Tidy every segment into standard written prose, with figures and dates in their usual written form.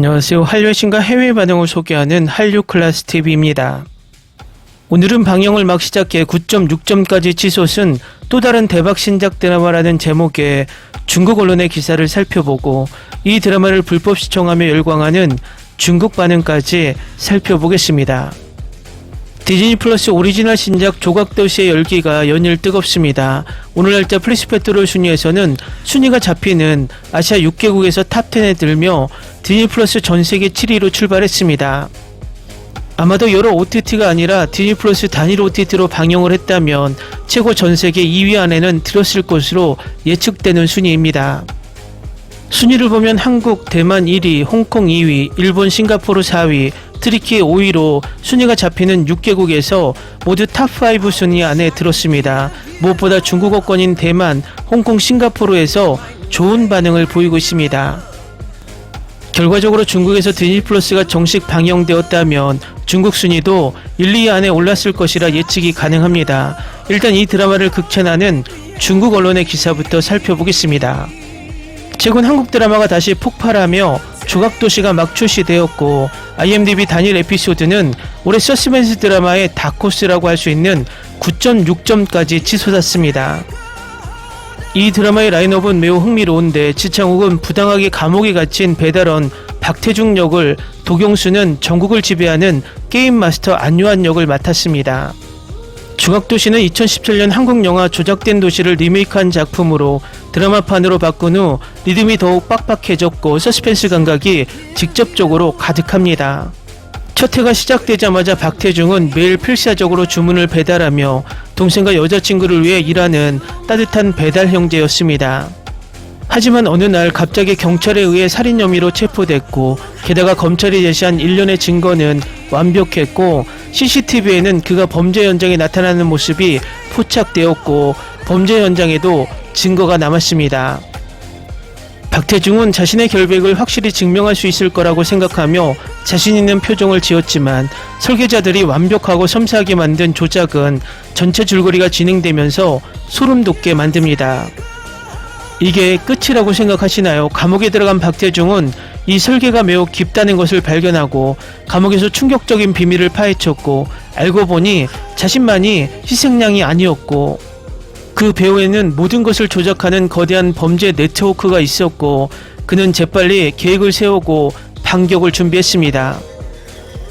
안녕하세요. 한류의 신과 해외 반응을 소개하는 한류클래스TV입니다. 오늘은 방영을 막 시작해 9.6점까지 치솟은 또 다른 대박 신작 드라마라는 제목의 중국 언론의 기사를 살펴보고 이 드라마를 불법 시청하며 열광하는 중국 반응까지 살펴보겠습니다. 디즈니 플러스 오리지널 신작 조각도시의 열기가 연일 뜨겁습니다. 오늘 날짜 플리스페트롤 순위에서는 순위가 잡히는 아시아 6개국에서 탑10에 들며 디즈니 플러스 전세계 7위로 출발했습니다. 아마도 여러 OTT가 아니라 디즈니 플러스 단일 OTT로 방영을 했다면 최고 전세계 2위 안에는 들었을 것으로 예측되는 순위입니다. 순위를 보면 한국, 대만 1위, 홍콩 2위, 일본, 싱가포르 4위, 트리키 5위로 순위가 잡히는 6개국에서 모두 탑5 순위 안에 들었습니다. 무엇보다 중국어권인 대만, 홍콩, 싱가포르에서 좋은 반응을 보이고 있습니다. 결과적으로 중국에서 디즈니 플러스가 정식 방영되었다면 중국 순위도 1, 2위 안에 올랐을 것이라 예측이 가능합니다. 일단 이 드라마를 극찬하는 중국 언론의 기사부터 살펴보겠습니다. 최근 한국 드라마가 다시 폭발하며 조각도시가 막 출시되었고 IMDb 단일 에피소드는 올해 서스펜스 드라마의 다크호스라고 할 수 있는 9.6점까지 치솟았습니다. 이 드라마의 라인업은 매우 흥미로운데 지창욱은 부당하게 감옥에 갇힌 배달원 박태중 역을, 도경수는 전국을 지배하는 게임 마스터 안요한 역을 맡았습니다. 조각도시는 2017년 한국 영화 조작된 도시를 리메이크한 작품으로 드라마판으로 바꾼 후 리듬이 더욱 빡빡해졌고 서스펜스 감각이 직접적으로 가득합니다. 첫 회가 시작되자마자 박태중은 매일 필사적으로 주문을 배달하며 동생과 여자친구를 위해 일하는 따뜻한 배달 형제였습니다. 하지만 어느 날 갑자기 경찰에 의해 살인 혐의로 체포됐고 게다가 검찰이 제시한 일련의 증거는 완벽했고 CCTV에는 그가 범죄 현장에 나타나는 모습이 포착되었고 범죄 현장에도 증거가 남았습니다. 박태중은 자신의 결백을 확실히 증명할 수 있을 거라고 생각하며 자신 있는 표정을 지었지만 설계자들이 완벽하고 섬세하게 만든 조작은 전체 줄거리가 진행되면서 소름 돋게 만듭니다. 이게 끝이라고 생각하시나요? 감옥에 들어간 박태중은 이 설계가 매우 깊다는 것을 발견하고 감옥에서 충격적인 비밀을 파헤쳤고 알고 보니 자신만이 희생양이 아니었고 그 배후에는 모든 것을 조작하는 거대한 범죄 네트워크가 있었고 그는 재빨리 계획을 세우고 반격을 준비했습니다.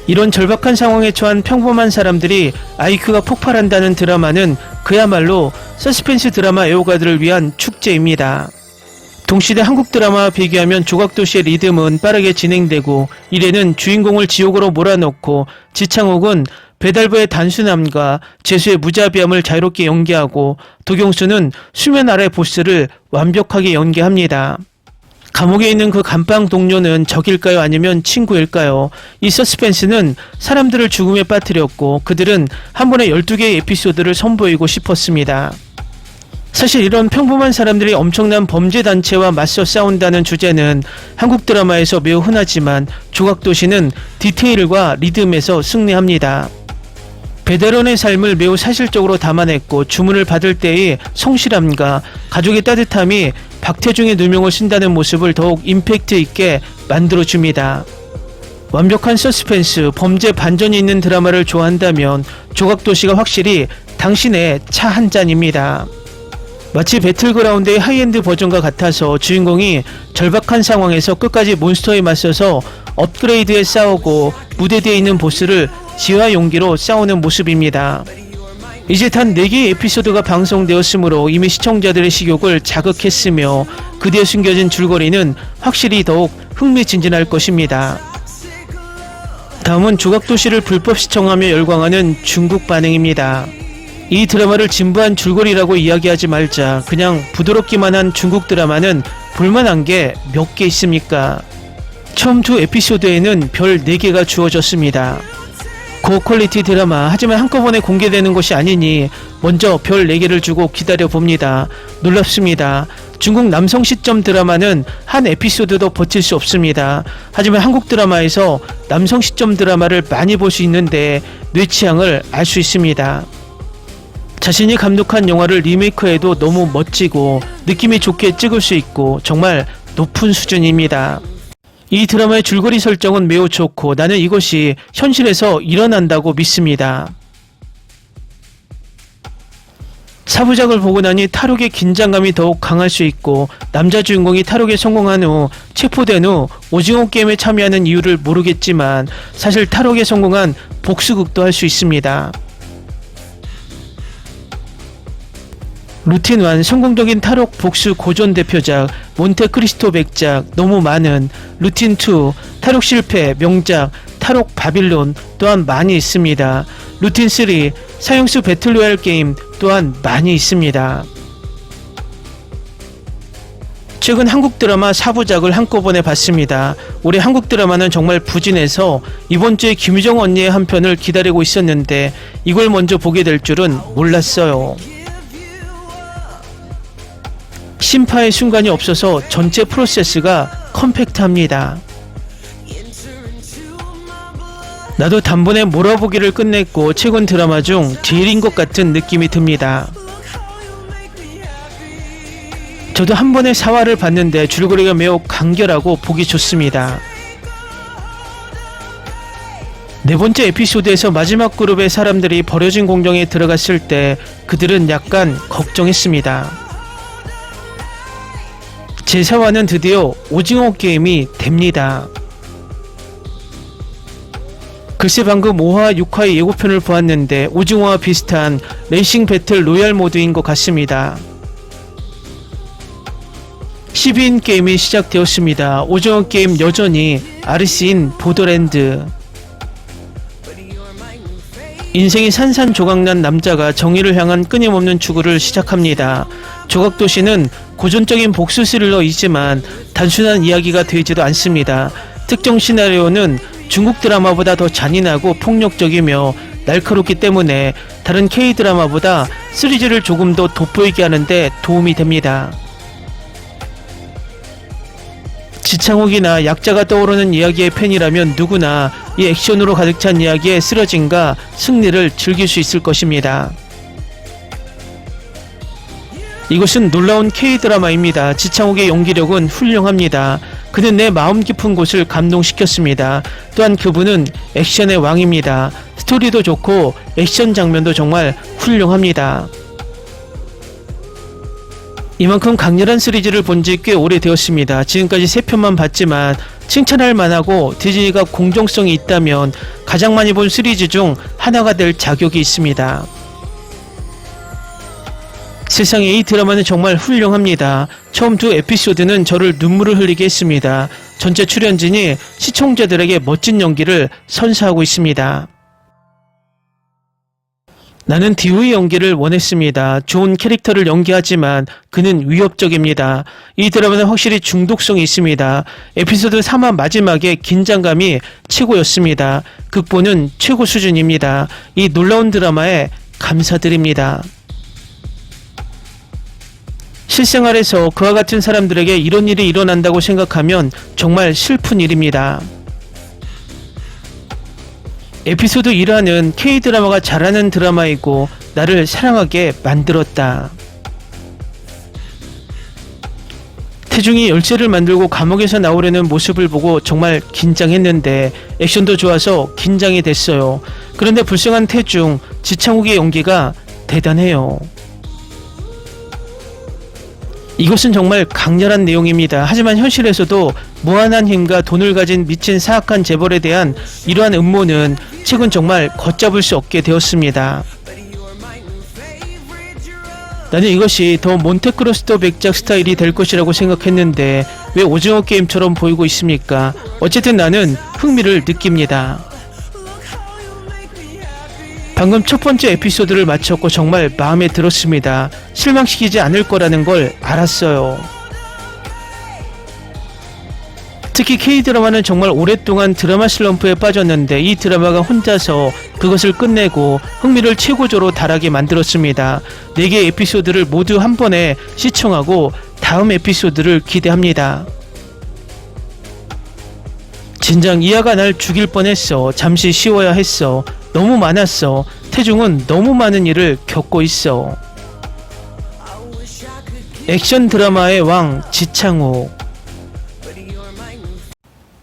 이런 절박한 상황에 처한 평범한 사람들이 IQ가 폭발한다는 드라마는 그야말로 서스펜스 드라마 애호가들을 위한 축제입니다. 동시대 한국 드라마와 비교하면 조각도시의 리듬은 빠르게 진행되고 1회는 주인공을 지옥으로 몰아넣고 지창욱은 배달부의 단순함과 재수의 무자비함을 자유롭게 연기하고 도경수는 수면 아래 보스를 완벽하게 연기합니다. 감옥에 있는 그 감방 동료는 적일까요? 아니면 친구일까요? 이 서스펜스는 사람들을 죽음에 빠뜨렸고 그들은 한 번에 12개의 에피소드를 선보이고 싶었습니다. 사실 이런 평범한 사람들이 엄청난 범죄 단체와 맞서 싸운다는 주제는 한국 드라마에서 매우 흔하지만 조각도시는 디테일과 리듬에서 승리합니다. 배달원의 삶을 매우 사실적으로 담아냈고 주문을 받을 때의 성실함과 가족의 따뜻함이 박태중의 누명을 쓴다는 모습을 더욱 임팩트 있게 만들어줍니다. 완벽한 서스펜스, 범죄 반전이 있는 드라마를 좋아한다면 조각도시가 확실히 당신의 차 한 잔입니다. 마치 배틀그라운드의 하이엔드 버전과 같아서 주인공이 절박한 상황에서 끝까지 몬스터에 맞서서 업그레이드에 싸우고 무대 뒤에 있는 보스를 지혜와 용기로 싸우는 모습입니다. 이제 단 4개의 에피소드가 방송되었으므로 이미 시청자들의 식욕을 자극했으며 그 뒤에 숨겨진 줄거리는 확실히 더욱 흥미진진할 것입니다. 다음은 조각도시를 불법 시청하며 열광하는 중국 반응입니다. 이 드라마를 진부한 줄거리라고 이야기하지 말자 그냥 부드럽기만 한 중국 드라마는 볼만한 게 몇 개 있습니까? 처음 2 에피소드에는 별 4개가 주어졌습니다. 고퀄리티 드라마 하지만 한꺼번에 공개되는 것이 아니니 먼저 별 4개를 주고 기다려봅니다. 놀랍습니다. 중국 남성 시점 드라마는 한 에피소드도 버틸 수 없습니다. 하지만 한국 드라마에서 남성 시점 드라마를 많이 볼 수 있는데 뇌 취향을 알 수 있습니다. 자신이 감독한 영화를 리메이크해도 너무 멋지고 느낌이 좋게 찍을 수 있고 정말 높은 수준입니다. 이 드라마의 줄거리 설정은 매우 좋고 나는 이것이 현실에서 일어난다고 믿습니다. 4부작을 보고 나니 탈옥의 긴장감이 더욱 강할 수 있고 남자 주인공이 탈옥에 성공한 후 체포된 후 오징어 게임에 참여하는 이유를 모르겠지만 사실 탈옥에 성공한 복수극도 할 수 있습니다. 루틴 1 성공적인 탈옥 복수 고전 대표작 몬테크리스토 백작 너무 많은, 루틴 2 탈옥 실패 명작 탈옥 바빌론 또한 많이 있습니다. 루틴 3 사형수 배틀로얄 게임 또한 많이 있습니다. 최근 한국 드라마 4부작을 한꺼번에 봤습니다. 올해 한국 드라마는 정말 부진해서 이번 주에 김유정 언니의 한 편을 기다리고 있었는데 이걸 먼저 보게 될 줄은 몰랐어요. 심파의 순간이 없어서 전체 프로세스가 컴팩트합니다. 나도 단번에 몰아보기를 끝냈고 최근 드라마 중 제일인 것 같은 느낌이 듭니다. 저도 한 번에 4화를 봤는데 줄거리가 매우 간결하고 보기 좋습니다. 네 번째 에피소드에서 마지막 그룹의 사람들이 버려진 공정에 들어갔을 때 그들은 약간 걱정했습니다. 제4화는 드디어 오징어 게임이 됩니다. 글쎄 방금 5화, 6화의 예고편을 보았는데 오징어와 비슷한 레이싱 배틀 로얄 모드인 것 같습니다. 12인 게임이 시작되었습니다. 오징어 게임 여전히 아르시인 보더랜드. 인생이 산산조각난 남자가 정의를 향한 끊임없는 추구를 시작합니다. 조각도시는 고전적인 복수 스릴러이지만 단순한 이야기가 되지도 않습니다. 특정 시나리오는 중국 드라마보다 더 잔인하고 폭력적이며 날카롭기 때문에 다른 K-드라마보다 시리즈를 조금 더 돋보이게 하는데 도움이 됩니다. 지창욱이나 약자가 떠오르는 이야기의 팬이라면 누구나 이 액션으로 가득 찬 이야기의 쓰러짐과 승리를 즐길 수 있을 것입니다. 이것은 놀라운 K-드라마입니다. 지창욱의 연기력은 훌륭합니다. 그는 내 마음 깊은 곳을 감동시켰습니다. 또한 그분은 액션의 왕입니다. 스토리도 좋고 액션 장면도 정말 훌륭합니다. 이만큼 강렬한 시리즈를 본 지 꽤 오래되었습니다. 지금까지 3편만 봤지만 칭찬할 만하고 디즈니가 공정성이 있다면 가장 많이 본 시리즈 중 하나가 될 자격이 있습니다. 세상에 이 드라마는 정말 훌륭합니다. 처음 두 에피소드는 저를 눈물을 흘리게 했습니다. 전체 출연진이 시청자들에게 멋진 연기를 선사하고 있습니다. 나는 디오의 연기를 원했습니다. 좋은 캐릭터를 연기하지만 그는 위협적입니다. 이 드라마는 확실히 중독성이 있습니다. 에피소드 3화 마지막에 긴장감이 최고였습니다. 극본은 최고 수준입니다. 이 놀라운 드라마에 감사드립니다. 실생활에서 그와 같은 사람들에게 이런 일이 일어난다고 생각하면 정말 슬픈 일입니다. 에피소드 1화는 K-드라마가 잘하는 드라마이고 나를 사랑하게 만들었다. 태중이 열쇠를 만들고 감옥에서 나오려는 모습을 보고 정말 긴장했는데 액션도 좋아서 긴장이 됐어요. 그런데 불쌍한 태중, 지창욱의 연기가 대단해요. 이것은 정말 강렬한 내용입니다. 하지만 현실에서도 무한한 힘과 돈을 가진 미친 사악한 재벌에 대한 이러한 음모는 최근 정말 걷잡을 수 없게 되었습니다. 나는 이것이 더 몬테크리스토 백작 스타일이 될 것이라고 생각했는데 왜 오징어 게임처럼 보이고 있습니까? 어쨌든 나는 흥미를 느낍니다. 방금 첫 번째 에피소드를 마쳤고 정말 마음에 들었습니다. 실망시키지 않을 거라는 걸 알았어요. 특히 K-드라마는 정말 오랫동안 드라마 슬럼프에 빠졌는데 이 드라마가 혼자서 그것을 끝내고 흥미를 최고조로 달하게 만들었습니다. 4개의 에피소드를 모두 한 번에 시청하고 다음 에피소드를 기대합니다. 진작 이하가 날 죽일 뻔했어. 잠시 쉬어야 했어. 너무 많았어. 태중은 너무 많은 일을 겪고 있어. 액션 드라마의 왕 지창욱.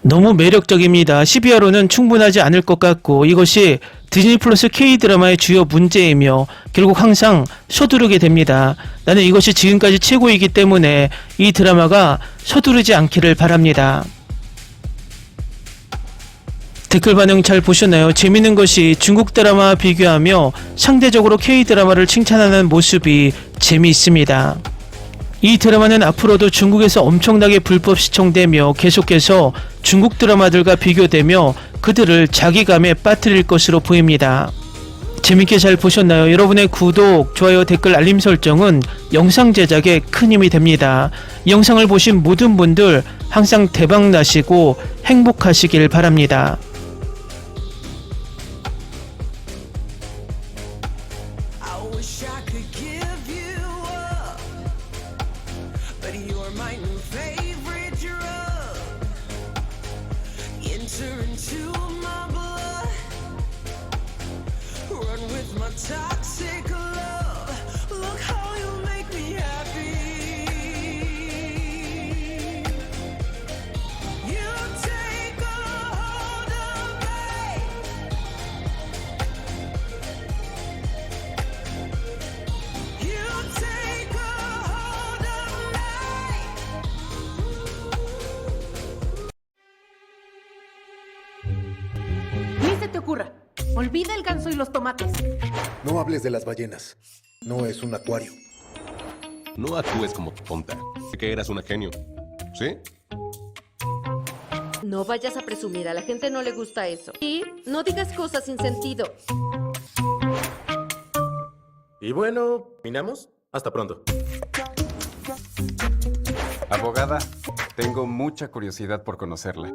너무 매력적입니다. 12화로는 충분하지 않을 것 같고 이것이 디즈니 플러스 K-드라마의 주요 문제이며 결국 항상 서두르게 됩니다. 나는 이것이 지금까지 최고이기 때문에 이 드라마가 서두르지 않기를 바랍니다. 댓글 반응 잘 보셨나요? 재밌는 것이 중국 드라마와 비교하며 상대적으로 K-드라마를 칭찬하는 모습이 재미있습니다. 이 드라마는 앞으로도 중국에서 엄청나게 불법 시청되며 계속해서 중국 드라마들과 비교되며 그들을 자기감에 빠뜨릴 것으로 보입니다. 재밌게 잘 보셨나요? 여러분의 구독, 좋아요, 댓글, 알림 설정은 영상 제작에 큰 힘이 됩니다. 이 영상을 보신 모든 분들 항상 대박 나시고 행복하시길 바랍니다. I wish I could give you up, but you're my new favorite drug. Enter into my blood, run with my toxic love. Look how you make me happy. You take a hold of me. You take a hold of me. Ni se te ocurra. Olvida el ganso y los tomates. No hables de las ballenas. No es un acuario. No actúes como tonta. Que eras una genio. ¿Sí? No vayas a presumir, a la gente no le gusta eso. Y no digas cosas sin sentido. Y bueno, ¿terminamos? Hasta pronto. Abogada, tengo mucha curiosidad por conocerla.